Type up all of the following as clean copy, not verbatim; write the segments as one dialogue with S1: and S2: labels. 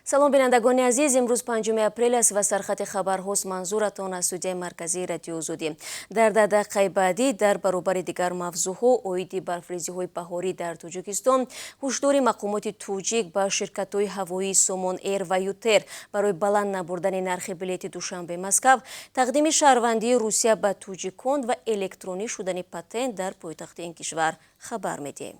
S1: салом бинандагони азиз, имрӯз 5 апрели аст ва сархатти хабарҳост. манзуратон аз студияи марказии радиои Озодӣ. Дар дақиқаи баъдӣ дар баробари дигар мавзӯъҳо оиди барфрезиҳои баҳорӣ дар Тоҷикистон, ҳушдори мақомоти тоҷик ба ширкатҳои ҳавоии Сомон Эйр ва Ютер барои баланд набурдани нархи билети душанбе Москав, тақдими шаҳрвандии Русия ба тоҷикон ва электронӣ шудани патент дар пойтахти ин кишвар хабар медиҳем.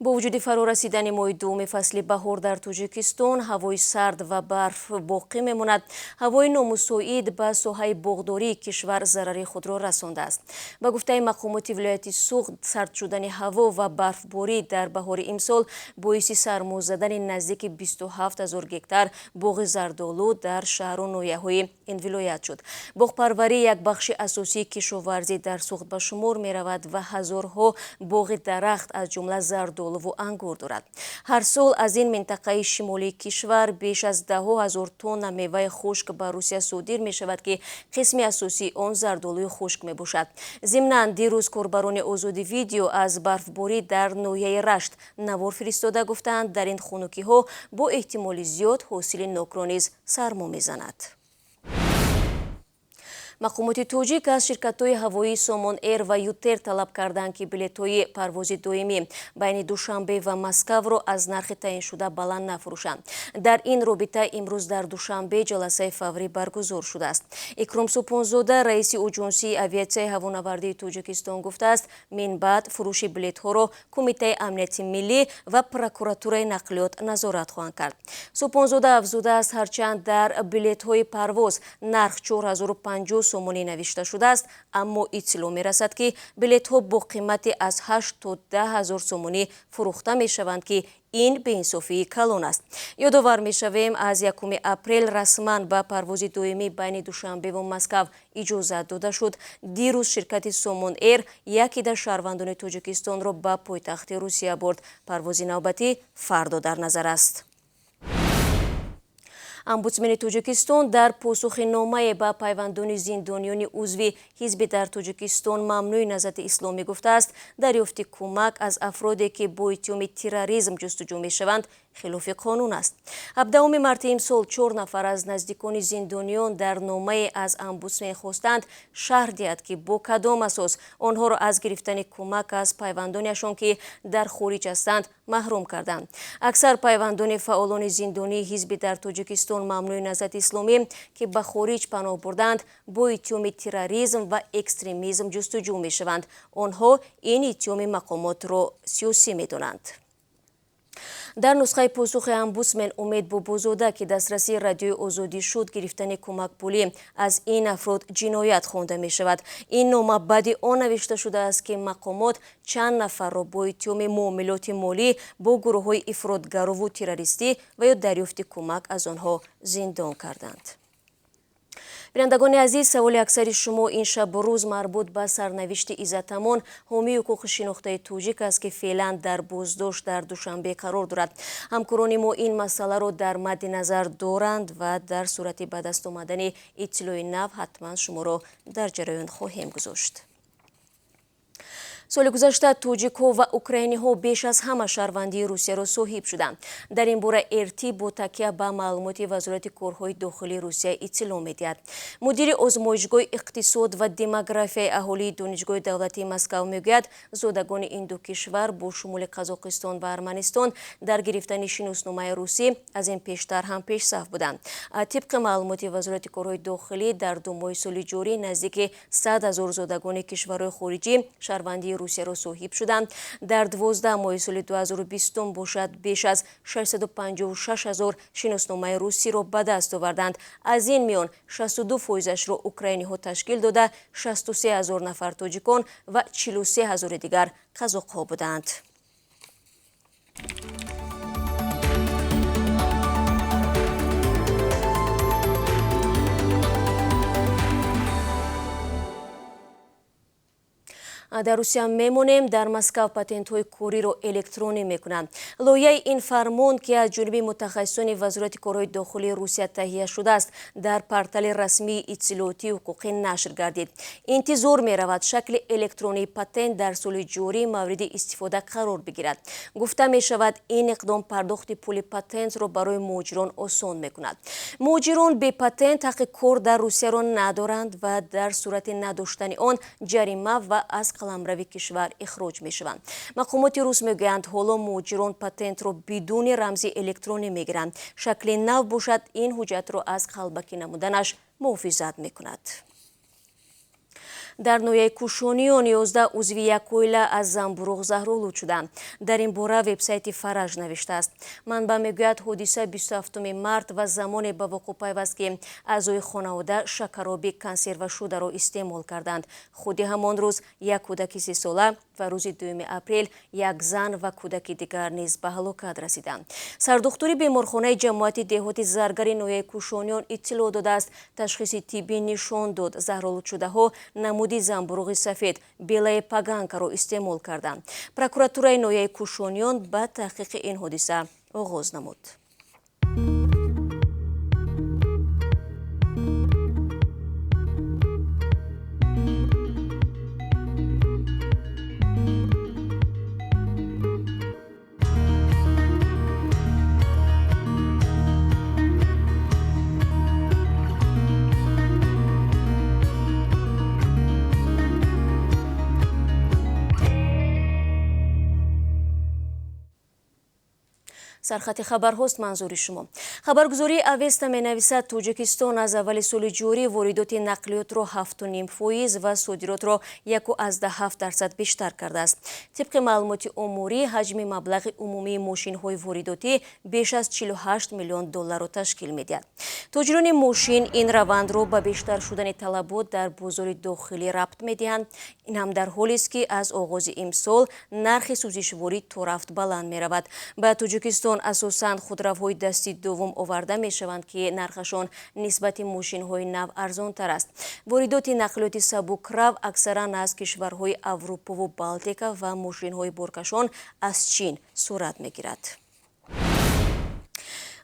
S1: бо вуҷуди фаро расидани моҳи дуввуми фасли баҳор дар Тоҷикистон, ҳавои сард ва барф боқӣ мемонад. ҳавои номусоид ба соҳаи боғдории кишвар зарари худро расондааст. ба гуфтаи мақомоти вилояти Суғд, сард шудани ҳаво ва барфборӣ дар баҳори имсол боиси сармо задани наздики 27 000 гектар боғи зардолу дар шаҳру ноҳияҳои ин вилоят шуд. боғпарварӣ як бахши асосии кишоварзӣ дар Суғд ба шумор меравад ва ҳазорҳо боғи дарахт аз ҷумла зардолу ангур дорад. ҳар сол аз ин минтақаи шимолии кишвар беш аз 10 000 тонна меваи хушк ба Русия содир мешавад ки қисми асосии он зардолуи хушк мебошад. зимнан дирӯз корбарони озоди видео аз барфборӣ дар ноҳияи Рашт навор фиристода гуфтанд, дар ин хунукиҳо бо эҳтимоли зиёд ҳосили нокро низ сармо мезанад. мақомоти тоҷик аз ширкатҳои ҳавоии Сомон Эйр ва Ютер талаб карданд ки билетҳои парвози доимӣ байни Душанбе ва Москавро аз нархи таъиншуда баланд нафурӯшанд. дар ин робита имрӯз дар Душанбе ҷаласаи фаврӣ баргузор шудааст. Икром Супонзода, раиси Уҷунсии авиатсияи ҳавонавардии Тоҷикистон гуфтааст, минбаъд фурӯши билетҳоро Кумитаи амнияти миллӣ ва прокуратураи нақлиёт назорат хоҳанд кард. Супонзода афзудааст, ҳарчанд дар билетҳои парвоз нарх 4050 сомонӣ навишта шудааст, аммо иттилоъ мерасад ки билетҳо бо қимати аз 8 то 10 000 сомонӣ фурӯхта мешаванд ки ин беинсофии калон аст. ёдовар мешавем, аз 1 апрел расман ба парвози доимӣ байни Душанбе ва Москав иҷозат дода шуд. дирӯз ширкати Сомон Эйр якида шаҳрвандони Тоҷикистонро ба пойтахти Русия бурд. парвози навбатӣ фардо дар назар аст. Омбудсмени Тоҷикистон дар посухи номае ба пайвандони зиндонёни узви ҳизби дар Тоҷикистон мамнӯи Наҳзати Исломӣ гуфтааст, дарёфти кӯмак аз афроде ки бо иттиҳоми терроризм ҷустуҷӯ мешаванд хилофи қонун аст. 17 марти имсол 4 нафар аз наздикони зиндониён дар номае аз омбудсмен хостанд шаҳр диҳад ки бо кадом асос онҳоро аз гирифтани кӯмак аз пайвандонияшон ки дар хориҷ ҳастанд маҳрум карданд. аксар пайвандони фаъолони зиндонии ҳизби дар Тоҷикистон мамнӯи Наҳзати Исломӣ ки ба хориҷ паноҳ бурданд бо иттиҳоми терроризм ва экстремизм ҷустуҷӯ мешаванд. онҳо ин иттиҳоми мақомотро сиёсӣ медонанд. дар нусхаи посухи омбудсмен Умед Бобозода ки дастрасии радиои Озодӣ шуд, гирифтани кӯмакпулӣ аз ин афрод ҷиноят хонда мешавад. ин нома баъди он навишта шудааст ки мақомот чанд нафарро бо иттиҳоми муомилоти молӣ бо гурӯҳҳои ифротгарову террористӣ ва ё дарёфти кӯмак аз онҳо зиндон карданд. бинандагони азиз, саволи аксари шумо ин шабу рӯз марбут ба сарнавишти Иззатамон, ҳомии ҳуқуқи шинохтаи тоҷик аст ки феълан дар боздошт дар Душанбе қарор дорад. ҳамкорони мо ин масъаларо дар мадди назар доранд ва дар сурати ба даст омадани иттилои нав ҳатман шуморо дар ҷараён хоҳем гузошт. соли гузашта тоҷикҳо ва украиниҳо беш аз ҳама шаҳрвандии Русияро соҳиб шуданд. дар ин бора РТ бо такя ба маълумоти Вазорати корҳои дохилии Русия иттилоъ медиҳад. мудири озмоишгоҳи иқтисод ва демографияи аҳолии донишгоҳи давлатии Москав мегӯяд, зодагони ин ду кишвар бо шумули Қазоқистон ва Арманистон дар гирифтани шиносномаи русӣ аз ин пештар ҳам пешсаф буданд. тибқи маълумоти Вазорати корҳои дохилӣ, дар 2 моҳи соли ҷорӣ наздики 100 000 зодагони кишварҳои хориҷӣ шаҳрвандии Русияро соҳиб шуданд. дар 12 моҳи соли 2020 бошад беш аз 656 000 шиносномаи русиро ба даст оварданд. аз ин миён 62%-ро украиниҳо ташкил дода, 63 000 нафар тоҷикон ва 43 000 дигар қазоқҳо буданд. در روسیه میمونیم. در مسکو پاتنت های کوری رو الکترونی میکنند. لایحه این فرمان که از جانب متخصصان وزارت کارهای داخلی روسیه تهیه شده است در پورتال رسمی اطلاعاتی حقوقی نشر گردید. انتظار می رود شکل الکترونی پاتنت در سال جاری مورد استفاده قرار بگیرد. گفته می شود این اقدام پرداخت پول پاتنت را برای مهاجران آسان می کند. مهاجران به پاتنت حق کار در روسیه را ندارند و در صورت نداشتن آن جریمه و از قلمرو کشور اخراج می شوند. مقامات روس می گویند حالا مهاجران پاتنت را بدون رمز الکترونی می گیرند. شکل نو باشد این حجت را از قلبکی نمودنش محافظت می کند. در نویه کوشونیون 11 عضو یک عائله از زنبورق زهرآلود شدند. در این باره وبسایت فرج نوشته است. منبع میگوید حادثه 27 مارس و زمان به وقوع پیوست که اعضای خانواده شکرابی کنسرو شده را استعمال کردند. خود همان روز یک کودک 3 ساله و روز 2 اپریل یک زن و کودک دیگر نیز به هلاکت رسیدند. سردختوری بیمارخانه جماعت دهات زرگر نویه کوشونیون اطلاع داده است تشخیص طبی نشان داد زهرآلود شده ها نمودی زنبورق سفید بیلای پاگانکا را استعمال کردند. پروکوراتورای نویه کوشونیون به تحقیق این حادثه آغاز نمود. سرخط خبر هست منظور شما. خبرگزاری اوستا می نویسد تاجیکستان از اول سال جاری واردات نقلیات را 7.5% و صادرات را 1.7% بیشتر کرده است. طبق معلومات اموری حجم مبلغ عمومی ماشین های وارداتی بیش از 48 میلیون دلار را تشکیل می دهد. تاجران ماشین این روند را به بیشتر شدن طلبات در بازار داخلی ربط می دهند. این هم در حالی است که از آغاز امسال نرخ سوزشواری تا رفت بلند می رود. به تاجیکستان اساساً خودروهای دستی دوم آورده می شوند که نرخشان نسبت ماشین های نو ارزان تر است. واردات نقلیات سبکرو اکثراً از کشورهای اروپا و بالتیکا و ماشین های بارکشان از چین صورت می گیرد.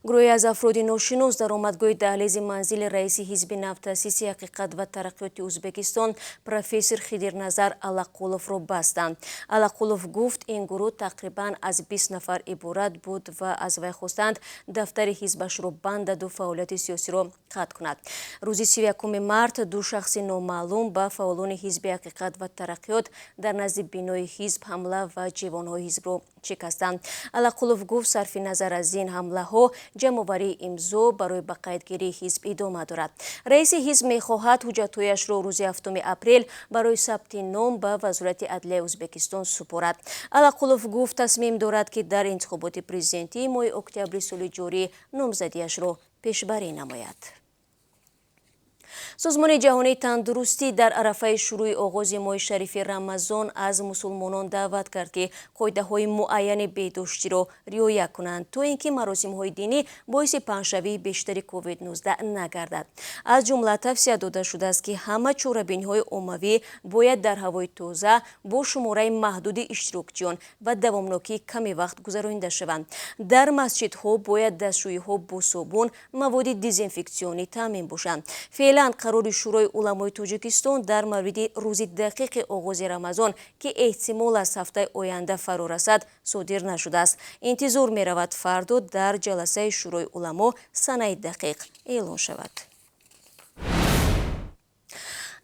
S1: گروهی از افراد ناشناس در آمدگاه دهلیز منزل رئیس حزب نوتاسیس حقیقت و ترقیات ازبکستان پروفسور خیدرنظر علقولوف را بستند. علقولوف گفت این گروه تقریباً از 20 نفر عبارت بود و از وی خواستند دفتر حزبش را بند و فعالیت سیاسی را قطع کند. روز 31 مارس دو شخص نامعلوم به فعالان حزب حقیقت و ترقیات در نزد بینای حزب حمله و جوانهای حزب را شکستند. علقولوف گفت صرف نظر از این حمله ها جمع‌آوری امضا برای به قیدگیری حزب ادامه دارد. رئیس حزب می‌خواهد حجت‌هایش را روز 7 اپریل برای ثبت نام به وزارت عدلیه ازبکستان سپارد. علقولوف گفت تصمیم دارد که در انتخابات پرزیدنتی ماه اکتبر سال جاری نامزدیش را پیشبری نماید. سازمان جهانی تندرستی در عرفه شروع آغاز ماه شریف رمضان از مسلمانان دعوت کرد که قاعده‌های معین بهداشتی را رعایت کنند تا اینکه مراسم‌های دینی باعث پنجشنبه بیشتری کووید 19 نگردد. از جمله توصیه داده شده است که همه چهاربینی‌های عمومی باید در هوای تازه با شماره محدود اشتراکچیان و دوامناکی کمی وقت گذرانده شوند. در مسجدها باید دستشویی‌ها با صابون، مواد دزینفکسیونی تامین باشند. فعلا قرار شورای علمای تاجیکستان در مورد روز دقیق آغاز رمضان که احتمال از هفته آینده فرا رسد صادر نشده است. انتظار می رود فردا در جلسه شورای علما سنه دقیق اعلان شود.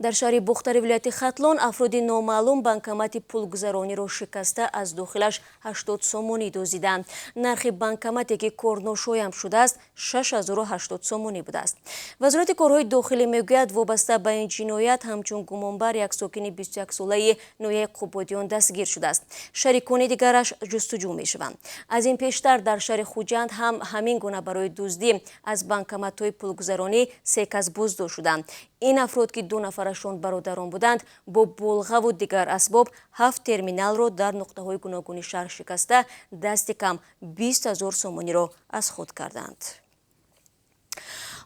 S1: در شهر بختر ولایت ختلان افراد نامعلوم بانکомати پولگذرانی را شکسته از داخلش 80 سومونی دزدیدند. نرخ بانکомати که کارناشایم شده است 6080 سومونی بوده است. وزارت کارهای داخلی میگوید وابسته به این جنایت همچون گمانبر یک ساکن 21 ساله نویه قبادیان دستگیر شده است. شریکان دیگرش جستجو میشوند. از این پیشتر در شهر خوجند هم همین گونه برای دزدی از بانکомат‌های پولگذرانی 3 کس بازداشت شدند. این افراد که 2 نفرشان برادران بودند با بلغه و دیگر اسباب 7 ترمینال را در نقطه‌های گوناگون شهر شکسته دست کم 20,000 سومونی را از خود کردند.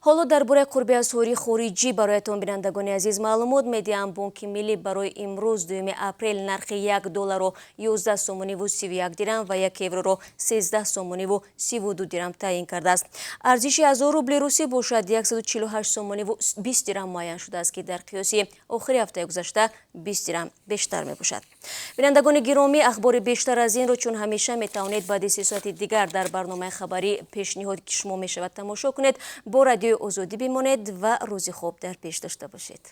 S1: ҳоло дар бораи қурбиазҳои хориҷӣ бароятон бинандагони азиз маълумот медиҳам. Бонки миллӣ барои имрӯз 2 апрел нархи $1 11 сомониву 31 дирам ва 1 евроро 13 сомониву 32 дирам таъин кардааст. арзиши 1000 рубли русӣ бошад 148 сомониву 20 дирам муайян шудааст, ки дар қиёси охири ҳафтаи гузашта 20 дирам бештар мебошад. бинандагони гиромӣ, ахбори бештар аз инро чун ҳамеша метавонед баъди 3 соати дигар дар барномаи хабарӣ пешниҳод ки шумо мешавад тамошо кунед. бо радиои озодӣ бимонед ва рӯзи хуб дар пеш дошта бошед.